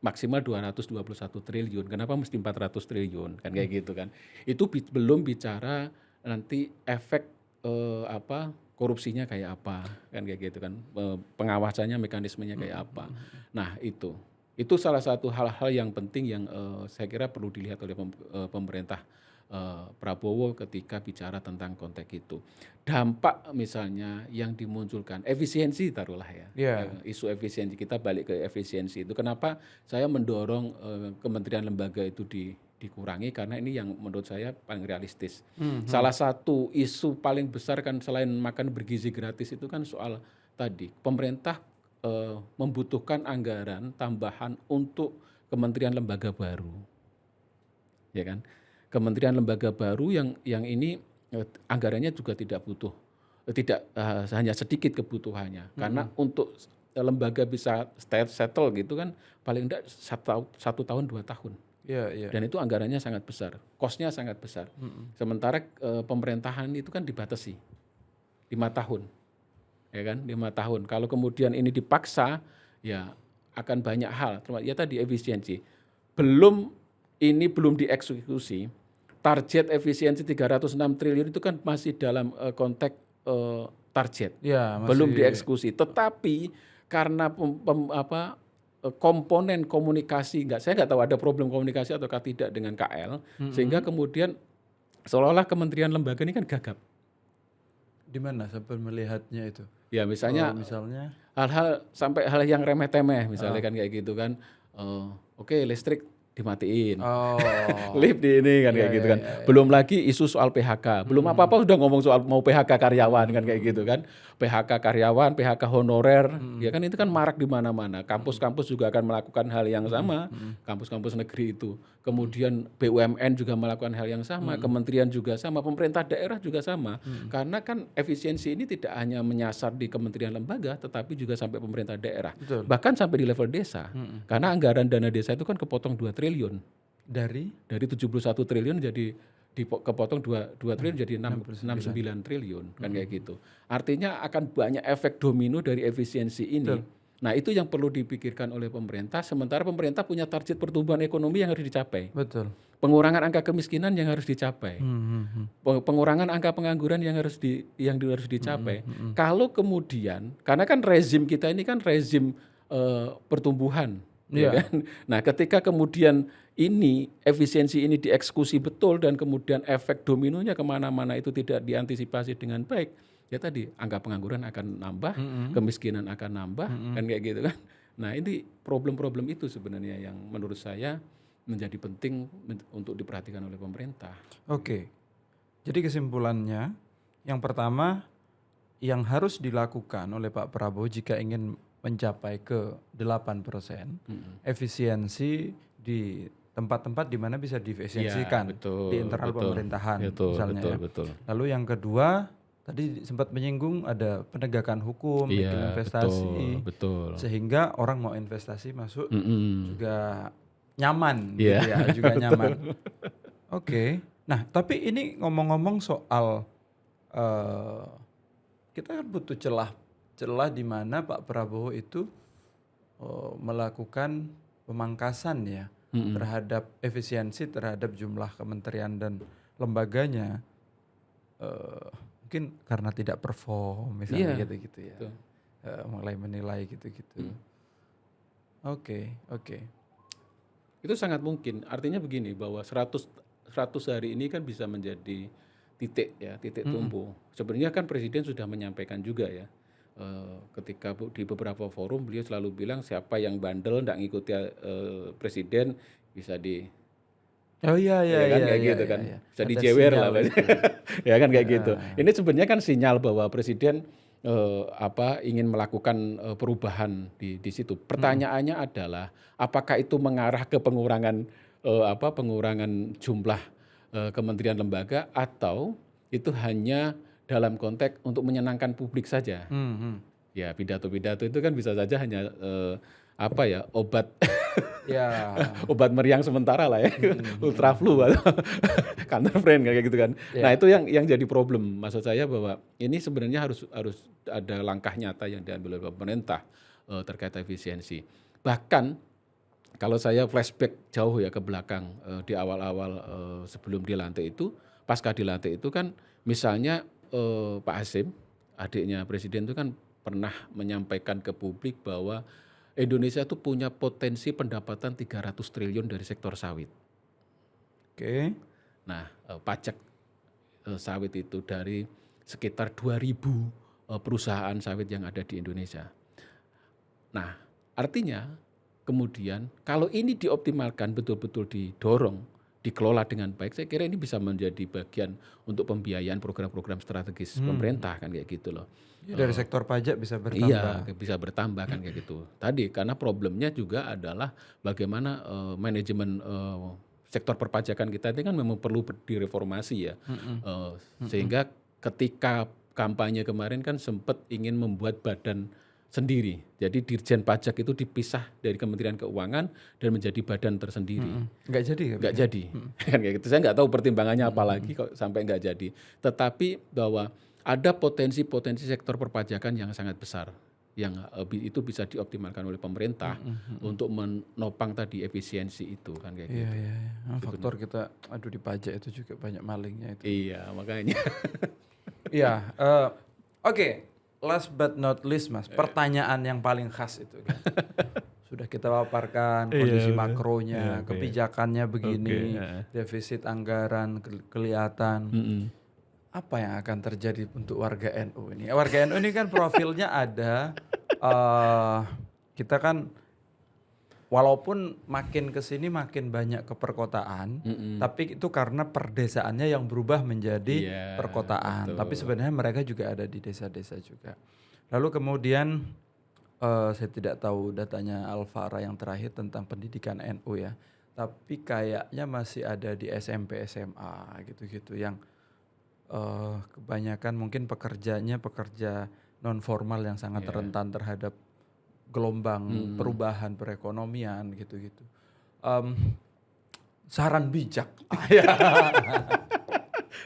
maksimal 221 triliun. Kenapa mesti 400 triliun? Kan kayak gitu kan. Itu belum bicara nanti efek korupsinya kayak apa, kan kayak gitu kan. Pengawasannya, mekanismenya kayak apa. Nah, itu salah satu hal-hal yang penting yang saya kira perlu dilihat oleh pemerintah Prabowo ketika bicara tentang konteks itu. Dampak misalnya yang dimunculkan, efisiensi taruhlah ya. Ya. Isu efisiensi, kita balik ke efisiensi itu. Kenapa saya mendorong kementerian lembaga itu dikurangi, karena ini yang menurut saya paling realistis. Salah satu isu paling besar kan selain makan bergizi gratis itu kan soal tadi, pemerintah membutuhkan anggaran tambahan untuk kementerian lembaga baru. Ya kan? Kementerian lembaga baru yang ini anggarannya juga tidak hanya sedikit kebutuhannya, karena untuk lembaga bisa settle gitu kan paling tidak 1 tahun 2 tahun. Ya. Dan itu anggarannya sangat besar, cost-nya sangat besar. Sementara pemerintahan itu kan dibatasi 5 tahun, ya kan, 5 tahun. Kalau kemudian ini dipaksa, ya akan banyak hal. Ya tadi efisiensi, ini belum dieksekusi. Target efisiensi 306 triliun itu kan masih dalam konteks target, Ya, belum masih. dieksekusi. Tetapi karena komponen komunikasi, saya nggak tahu ada problem komunikasi ataukah tidak dengan KL, sehingga kemudian seolah-olah kementerian lembaga ini kan gagap. Di mana sampai melihatnya itu? Ya misalnya sampai hal yang remeh-temeh misalnya kan kayak gitu kan, oke, listrik dimatiin, lift di ini kan kayak gitu kan. Belum lagi isu soal PHK, belum apa-apa sudah ngomong soal mau PHK karyawan kan kayak gitu kan. PHK karyawan, PHK honorer, ya kan itu kan marak di mana-mana. Kampus-kampus juga akan melakukan hal yang sama, kampus-kampus negeri itu. Kemudian BUMN juga melakukan hal yang sama, kementerian juga sama, pemerintah daerah juga sama. Karena kan efisiensi ini tidak hanya menyasar di kementerian lembaga, tetapi juga sampai pemerintah daerah. Betul. Bahkan sampai di level desa. Karena anggaran dana desa itu kan kepotong 2 triliun. Dari 71 triliun jadi kepotong 2 triliun jadi 69 triliun kan kayak gitu. Artinya akan banyak efek domino dari efisiensi ini. Betul. Nah, itu yang perlu dipikirkan oleh pemerintah, sementara pemerintah punya target pertumbuhan ekonomi yang harus dicapai. Betul. Pengurangan angka kemiskinan yang harus dicapai. Pengurangan angka pengangguran yang harus dicapai. Kalau kemudian, karena kan rezim kita ini kan rezim pertumbuhan. Ya kan? Nah, ketika kemudian efisiensi ini dieksekusi betul dan kemudian efek dominonya kemana-mana itu tidak diantisipasi dengan baik, ya tadi angka pengangguran akan nambah, kemiskinan akan nambah, kan kayak gitu kan. Nah, ini problem-problem itu sebenarnya yang menurut saya menjadi penting untuk diperhatikan oleh pemerintah. Oke, jadi kesimpulannya, yang pertama yang harus dilakukan oleh Pak Prabowo jika ingin mencapai ke 8%, efisiensi di tempat-tempat di mana bisa diefisiensikan, di internal pemerintahan misalnya. Betul. Lalu yang kedua, tadi sempat menyinggung ada penegakan hukum, bikin investasi, sehingga orang mau investasi masuk juga nyaman, gitu ya, juga nyaman. Oke. Nah, tapi ini ngomong-ngomong soal kita kan butuh celah di mana Pak Prabowo itu melakukan pemangkasan ya terhadap efisiensi terhadap jumlah kementerian dan lembaganya, mungkin karena tidak perform misalnya gitu-gitu ya, mulai menilai gitu-gitu. Oke. Itu sangat mungkin. Artinya begini, bahwa 100 hari ini kan bisa menjadi titik tumpu. Sebenarnya kan Presiden sudah menyampaikan juga ya, ketika di beberapa forum beliau selalu bilang siapa yang bandel nggak ngikuti Presiden bisa Oh iya iya Ya kan iya kayak iya gitu iya kan, iya. bisa Ada dijewer sinyal lah Mas. itu ya. Ya kan kayak gitu. Heeh. Ini sebenarnya kan sinyal bahwa presiden ingin melakukan perubahan di situ. Pertanyaannya adalah apakah itu mengarah ke pengurangan pengurangan jumlah kementerian lembaga atau itu hanya dalam konteks untuk menyenangkan publik saja. Mhm. Ya pidato-pidato itu kan bisa saja hanya obat Ya. obat meriang sementara lah ya, Mhm ultra mhm flu mhm. atau counter friend kayak gitu kan. Nah Ya. itu yang jadi problem. Maksud saya bahwa ini sebenarnya harus harus ada langkah nyata yang diambil oleh pemerintah terkait efisiensi. Bahkan kalau saya flashback jauh ya ke belakang di awal-awal sebelum dilantik itu, pasca dilantik itu kan misalnya Pak Hasim, adiknya presiden itu kan pernah menyampaikan ke publik bahwa Indonesia itu punya potensi pendapatan 300 triliun dari sektor sawit. Oke. Nah, pajak sawit itu dari sekitar 2.000 perusahaan sawit yang ada di Indonesia. Nah, artinya kemudian kalau ini dioptimalkan, betul-betul didorong, dikelola dengan baik, saya kira ini bisa menjadi bagian untuk pembiayaan program-program strategis pemerintah kan kayak gitu loh. Ya, dari sektor pajak bisa Iya, bertambah. bisa bertambah kan kayak gitu. Tadi karena problemnya juga adalah bagaimana manajemen sektor perpajakan kita ini kan memang perlu direformasi ya. Sehingga ketika kampanye kemarin kan sempat ingin membuat badan sendiri. Jadi Dirjen Pajak itu dipisah dari Kementerian Keuangan dan menjadi badan tersendiri. Nggak jadi ya, Pak? Nggak jadi. Kan kayak gitu. Saya nggak tahu pertimbangannya apa lagi kok sampai nggak jadi. Tetapi bahwa ada potensi-potensi sektor perpajakan yang sangat besar yang itu bisa dioptimalkan oleh pemerintah untuk menopang tadi efisiensi itu kan kayak Iya gitu. iya iya. Faktor kita aduh di pajak itu juga banyak malingnya itu. Iya, makanya. Iya, oke. Last but not least, Mas, pertanyaan yang paling khas itu kan. Sudah kita paparkan kondisi makronya, kebijakannya begini, defisit anggaran kelihatan. Apa yang akan terjadi untuk warga NU ini? Warga NU ini kan profilnya ada, kita kan walaupun makin ke sini makin banyak ke perkotaan, tapi itu karena perdesaannya yang berubah menjadi Iya, perkotaan. betul. Tapi sebenarnya mereka juga ada di desa-desa juga. Lalu kemudian saya tidak tahu datanya Alfara yang terakhir tentang pendidikan NU ya. Tapi kayaknya masih ada di SMP SMA gitu-gitu yang kebanyakan mungkin pekerjanya pekerja non formal yang sangat rentan terhadap gelombang perubahan perekonomian gitu-gitu. Saran bijak.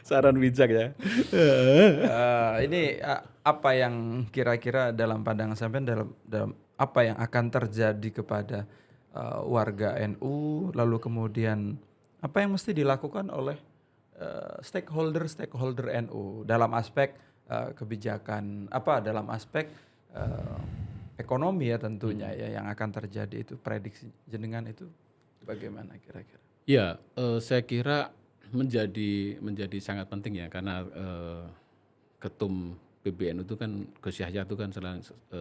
Saran bijak ya. Ini apa yang kira-kira dalam pandangan sampean dalam apa yang akan terjadi kepada warga NU, lalu kemudian apa yang mesti dilakukan oleh stakeholder NU dalam aspek kebijakan, dalam aspek ekonomi ya tentunya ya yang akan terjadi itu, prediksi jenengan itu bagaimana kira-kira? Ya, saya kira menjadi sangat penting ya karena ketum PBNU itu kan Gus Yahya itu kan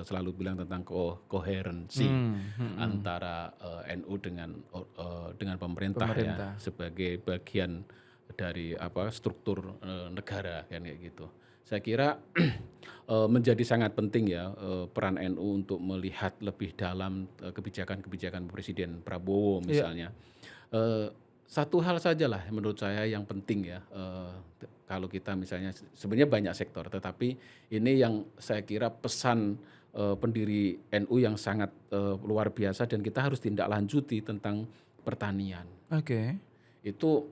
selalu bilang tentang koherensi antara NU dengan pemerintah ya sebagai bagian dari struktur negara kan kayak gitu. Saya kira menjadi sangat penting ya peran NU untuk melihat lebih dalam kebijakan-kebijakan Presiden Prabowo misalnya. Satu hal saja lah menurut saya yang penting ya kalau kita misalnya sebenarnya banyak sektor tetapi ini yang saya kira pesan pendiri NU yang sangat luar biasa dan kita harus tindak lanjuti tentang pertanian. Oke. Itu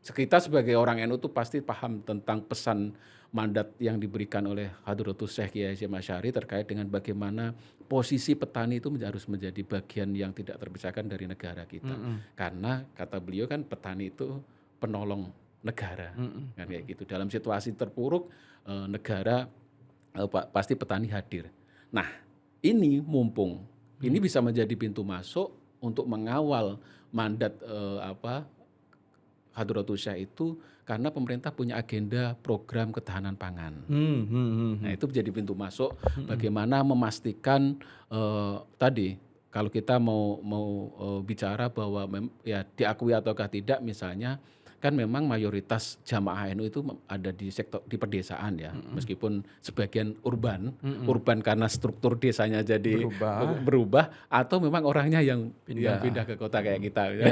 kita sebagai orang NU tuh pasti paham tentang pesan mandat yang diberikan oleh Hadratus Syekh Kiai Hasyim Asy'ari terkait dengan bagaimana posisi petani itu harus menjadi bagian yang tidak terpisahkan dari negara kita. Karena kata beliau kan petani itu penolong negara. Kan kayak gitu. Dalam situasi terpuruk negara pasti petani hadir. Nah, ini mumpung ini bisa menjadi pintu masuk untuk mengawal mandat Hadratus Syekh itu karena pemerintah punya agenda program ketahanan pangan. Nah itu menjadi pintu masuk bagaimana memastikan tadi kalau kita mau bicara bahwa ya diakui ataukah tidak, misalnya kan memang mayoritas jamaah NU itu ada di sektor di pedesaan ya, meskipun sebagian urban karena struktur desanya jadi Berubah. berubah, atau memang orangnya yang Pindah. pindah ke kota kayak kita. Ya.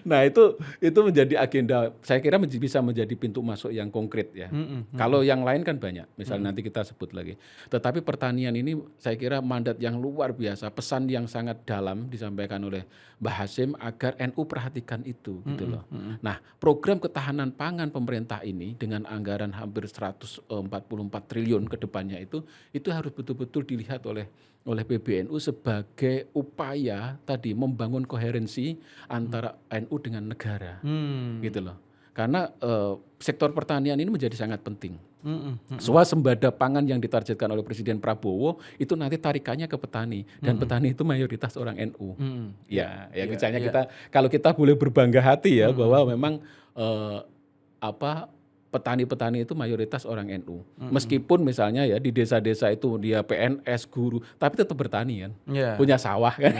Nah itu menjadi agenda, saya kira bisa menjadi pintu masuk yang konkret ya. Kalau yang lain kan banyak, misalnya nanti kita sebut lagi. Tetapi pertanian ini saya kira mandat yang luar biasa, pesan yang sangat dalam disampaikan oleh Mbah Hasyim agar NU perhatikan itu gitu loh. Nah program ketahanan pangan pemerintah ini dengan anggaran hampir 144 triliun ke depannya itu harus betul-betul dilihat oleh PBNU sebagai upaya tadi membangun koherensi antara NU dengan negara, gitu loh. Karena sektor pertanian ini menjadi sangat penting. Swasembada pangan yang ditargetkan oleh Presiden Prabowo itu nanti tarikannya ke petani, dan petani itu mayoritas orang NU. Ya misalnya kita, kalau kita boleh berbangga hati ya bahwa memang petani-petani itu mayoritas orang NU. Meskipun misalnya ya di desa-desa itu dia PNS, guru, tapi tetap bertani kan. Ya. Punya sawah kan.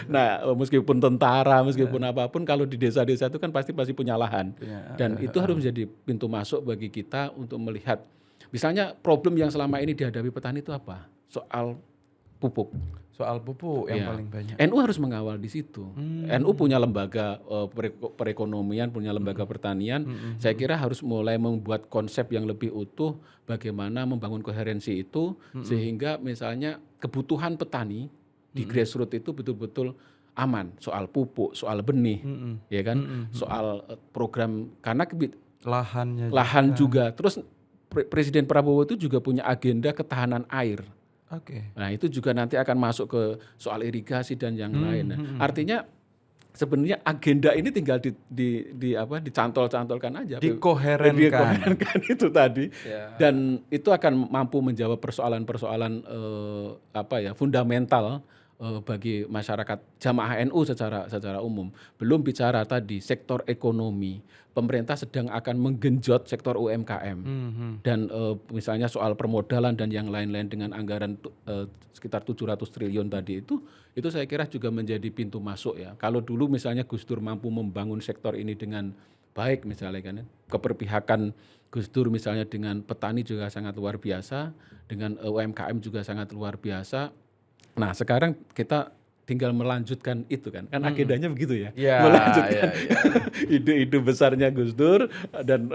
Nah, meskipun tentara, meskipun apapun, kalau di desa-desa itu kan pasti punya lahan. Dan itu harus menjadi pintu masuk bagi kita untuk melihat misalnya problem yang selama ini dihadapi petani itu apa? Soal pupuk. Soal pupuk yang paling banyak. NU harus mengawal di situ. NU punya lembaga perekonomian, punya lembaga pertanian. Saya kira harus mulai membuat konsep yang lebih utuh bagaimana membangun koherensi itu sehingga misalnya kebutuhan petani di grassroots itu betul-betul aman. Soal pupuk, soal benih, ya kan? Soal program, karena lahan juga. Terus Presiden Prabowo itu juga punya agenda ketahanan air. Nah itu juga nanti akan masuk ke soal irigasi dan yang lain. Artinya sebenarnya agenda ini tinggal dicantol-cantolkan aja, dikoherenkan itu tadi, dan itu akan mampu menjawab persoalan-persoalan fundamental bagi masyarakat jamaah NU secara umum. Belum bicara tadi sektor ekonomi, pemerintah sedang akan menggenjot sektor UMKM dan misalnya soal permodalan dan yang lain-lain dengan anggaran sekitar 700 triliun tadi itu saya kira juga menjadi pintu masuk ya. Kalau dulu misalnya Gus Dur mampu membangun sektor ini dengan baik misalnya kan, keberpihakan Gus Dur misalnya dengan petani juga sangat luar biasa, dengan UMKM juga sangat luar biasa. Nah sekarang kita tinggal melanjutkan itu kan agendanya begitu ya, melanjutkan ide-ide besarnya Gus Dur dan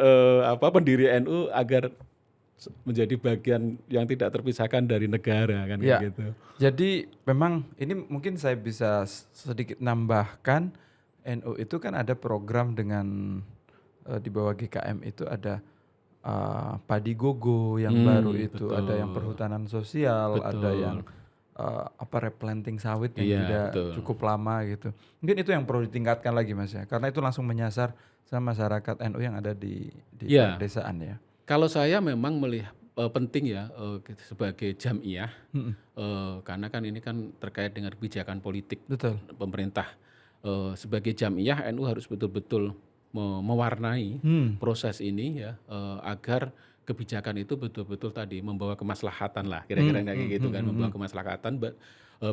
pendiri NU agar menjadi bagian yang tidak terpisahkan dari negara kan gitu. Jadi memang ini mungkin saya bisa sedikit nambahkan, NU itu kan ada program dengan di bawah GKM itu ada Padi Gogo yang baru itu, ada yang perhutanan sosial, ada yang replanting sawit yang tidak cukup lama gitu. Mungkin itu yang perlu ditingkatkan lagi Mas ya, karena itu langsung menyasar sama masyarakat NU yang ada di pedesaan ya. Kalau saya memang melihat penting ya sebagai jamiah, karena kan ini kan terkait dengan kebijakan politik pemerintah. Sebagai jamiah NU harus betul-betul mewarnai proses ini ya, agar kebijakan itu betul-betul tadi membawa kemaslahatan lah, kira-kira kayak gitu kan, membawa kemaslahatan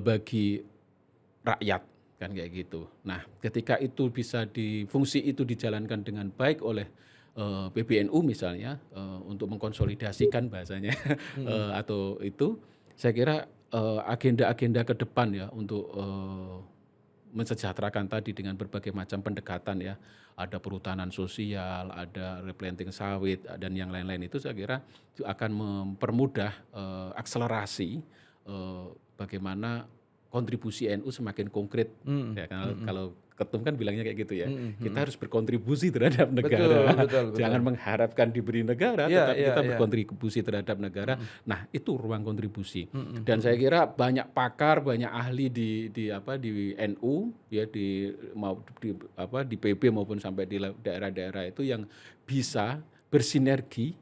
bagi rakyat kan kayak gitu. Nah, ketika itu fungsi itu dijalankan dengan baik oleh PBNU misalnya untuk mengkonsolidasikan bahasanya atau itu, saya kira agenda-agenda ke depan ya untuk mensejahterakan tadi dengan berbagai macam pendekatan ya, ada perhutanan sosial, ada replanting sawit dan yang lain-lain, itu saya kira itu akan mempermudah akselerasi bagaimana kontribusi NU semakin konkret ya, kalau Ketum kan bilangnya kayak gitu ya, kita harus berkontribusi terhadap negara, betul. Jangan mengharapkan diberi negara, tetapi kita berkontribusi terhadap negara. Nah itu ruang kontribusi, dan saya kira banyak pakar, banyak ahli di NU ya, di PB maupun sampai di daerah-daerah itu yang bisa bersinergi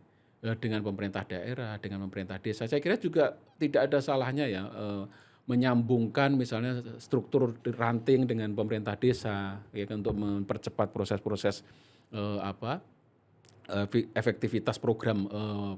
dengan pemerintah daerah, dengan pemerintah desa. Saya kira juga tidak ada salahnya ya menyambungkan misalnya struktur ranting dengan pemerintah desa ya, untuk mempercepat proses-proses efektivitas program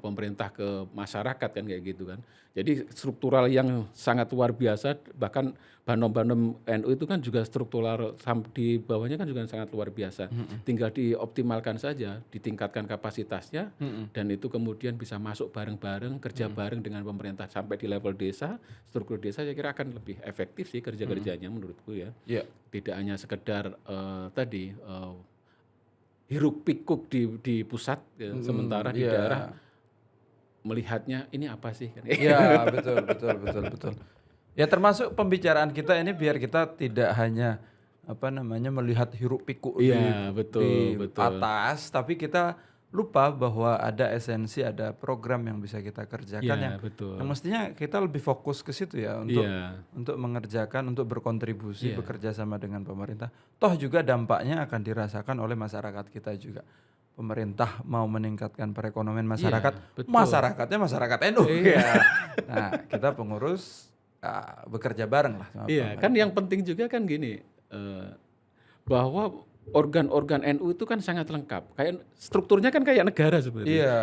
pemerintah ke masyarakat kan kayak gitu kan. Jadi struktural yang sangat luar biasa, bahkan Banom-Banom NU itu kan juga struktural di bawahnya kan juga sangat luar biasa. Tinggal dioptimalkan saja, ditingkatkan kapasitasnya dan itu kemudian bisa masuk bareng-bareng, kerja bareng dengan pemerintah sampai di level desa, struktur desa saya kira akan lebih efektif sih kerja-kerjanya menurutku ya. Iya. Tidak hanya sekedar tadi hiruk pikuk di pusat ya, sementara di daerah melihatnya ini apa sih kan. Iya, betul. Ya termasuk pembicaraan kita ini biar kita tidak hanya melihat hiruk pikuk Iya, di betul. atas, tapi kita lupa bahwa ada esensi, ada program yang bisa kita kerjakan Iya, yang betul. mestinya kita lebih fokus ke situ ya Iya. untuk mengerjakan, untuk berkontribusi, Iya. bekerja sama dengan pemerintah. Toh juga dampaknya akan dirasakan oleh masyarakat kita juga. Pemerintah mau meningkatkan perekonomian masyarakat, betul. masyarakatnya masyarakat NU. Iya. Nah, kita pengurus bekerja bareng lah sama Iya, kan yang penting juga kan gini, bahwa organ-organ NU itu kan sangat lengkap. Kayak strukturnya kan kayak negara sebenarnya. Iya,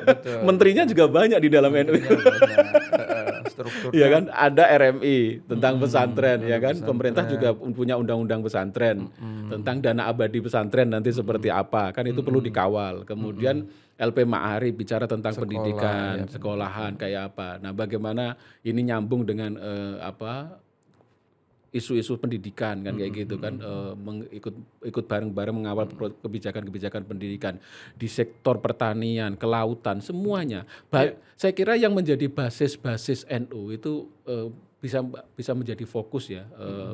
betul. Menterinya juga banyak di dalam NU. Strukturnya. Iya kan, ada RMI tentang pesantren, ya kan. Pemerintah juga punya undang-undang pesantren tentang dana abadi pesantren nanti seperti apa, kan itu perlu dikawal. Kemudian LP Ma'arif bicara tentang pendidikan, sekolahan kayak apa. Nah, bagaimana ini nyambung dengan isu-isu pendidikan kan kayak gitu kan, ikut bareng-bareng mengawal kebijakan-kebijakan pendidikan di sektor pertanian, kelautan, semuanya. Saya kira yang menjadi basis NU itu bisa menjadi fokus ya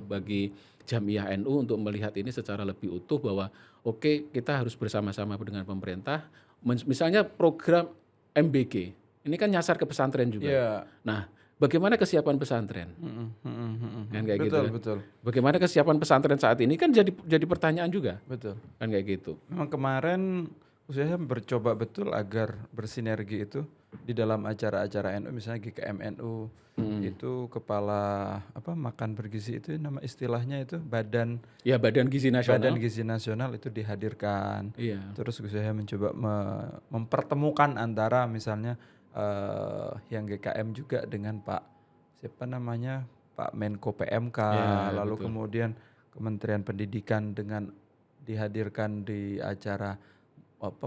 bagi Jamiah NU untuk melihat ini secara lebih utuh bahwa oke, kita harus bersama-sama dengan pemerintah. Misalnya program MBG ini kan nyasar ke pesantren juga. Iya. Nah, bagaimana kesiapan pesantren? Kan kayak gitu. Betul. Bagaimana kesiapan pesantren saat ini kan jadi pertanyaan juga. Betul. Kan kayak gitu. Memang kemarin saya mencoba betul agar bersinergi itu di dalam acara-acara NU, misalnya GKM NU itu kepala makan bergizi itu nama istilahnya itu Badan Gizi Nasional. Badan Gizi Nasional itu dihadirkan. Iya. Terus saya mencoba mempertemukan antara misalnya yang GKM juga dengan Pak Menko PMK, lalu betul. kemudian Kementerian Pendidikan dengan dihadirkan di acara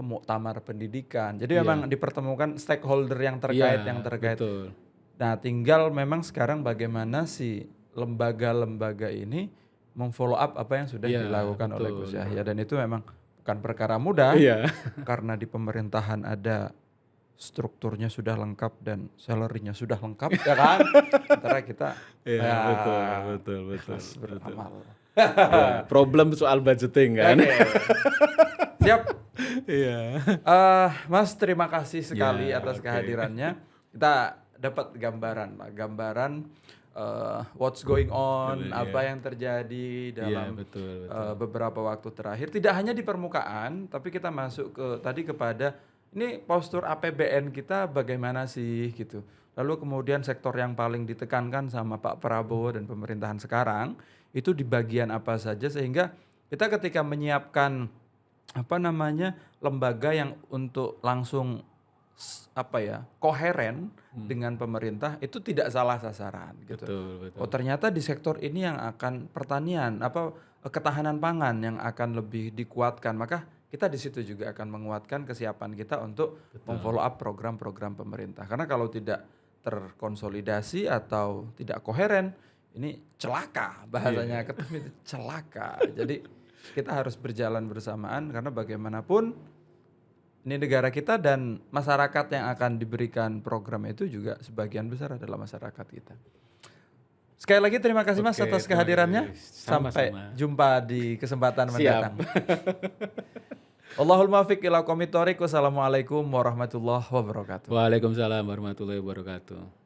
muktamar pendidikan. Jadi memang dipertemukan stakeholder yang terkait Betul. Nah, tinggal memang sekarang bagaimana si lembaga-lembaga ini memfollow up apa yang sudah dilakukan oleh Gus Yahya, dan itu memang bukan perkara mudah. Karena di pemerintahan ada strukturnya sudah lengkap dan salary-nya sudah lengkap ya kan. Antara kita betul. beramal. Problem soal budgeting kan. Siap. Iya. Mas, terima kasih sekali atas kehadirannya. Kita dapat gambaran what's going on, apa yang terjadi dalam betul. beberapa waktu terakhir. Tidak hanya di permukaan, tapi kita masuk kepada ini postur APBN kita bagaimana sih gitu. Lalu kemudian sektor yang paling ditekankan sama Pak Prabowo dan pemerintahan sekarang itu di bagian apa saja, sehingga kita ketika menyiapkan lembaga yang untuk langsung koheren dengan pemerintah itu tidak salah sasaran gitu. Betul. Oh, ternyata di sektor ini yang akan pertanian ketahanan pangan yang akan lebih dikuatkan, maka kita di situ juga akan menguatkan kesiapan kita untuk memfollow up program-program pemerintah. Karena kalau tidak terkonsolidasi atau tidak koheren, ini celaka bahasanya, ketemu itu celaka. Jadi kita harus berjalan bersamaan karena bagaimanapun ini negara kita dan masyarakat yang akan diberikan program itu juga sebagian besar adalah masyarakat kita. Sekali lagi terima kasih Mas atas kehadirannya. Sampai jumpa di kesempatan mendatang. Allahul muwaffiq ila aqwamit thoriq. Wassalamualaikum warahmatullahi wabarakatuh. Waalaikumsalam warahmatullahi wabarakatuh.